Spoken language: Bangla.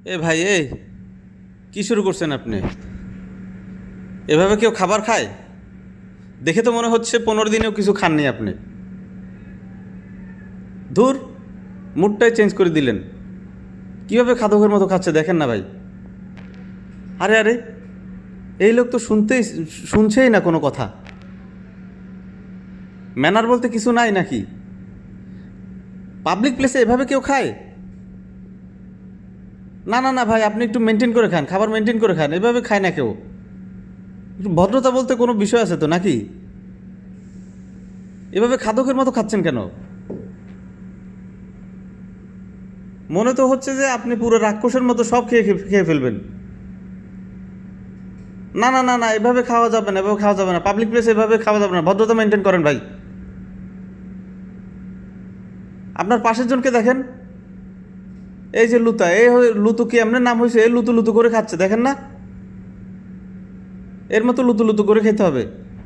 এ ভাই, কি শুরু করছেন আপনি? এভাবে কেউ খাবার খায়? দেখে তো মনে হচ্ছে 15 দিনেও কিছু খাননি আপনি। ধুর, মুডটাই চেঞ্জ করে দিলেন। কিভাবে খাদকের মতো খাচ্ছে দেখেন না ভাই। আরে আরে, এই লোক তো শুনছেই না কোনো কথা। ম্যানার বলতে কিছু নাই নাকি? পাবলিক প্লেসে এভাবে কেউ খায়? না না না ভাই, আপনি একটু মেনটেন করে খান, খাবার মেনটেন করে খান। এভাবে খায় না কেউ। একটু ভদ্রতা বলতে কোনো বিষয় আছে তো নাকি? এভাবে খাদকের মতো খাচ্ছেন কেন? মনে তো হচ্ছে যে আপনি পুরো রাক্ষসের মতো সব খেয়ে খেয়ে খেয়ে ফেলবেন। না না না না, এভাবে খাওয়া যাবে না, এভাবে খাওয়া যাবে না। পাবলিক প্লেসে এভাবে খাওয়া যাবে না। ভদ্রতা মেনটেন করেন ভাই। আপনার পাশের জনকে দেখেন, এই যে লুতা, লুতু কি এমন নাম হয়েছে? লুতু লুতু করে খাচ্ছে দেখেন না? এর মতো লুতু লুতু করে খেতে হবে।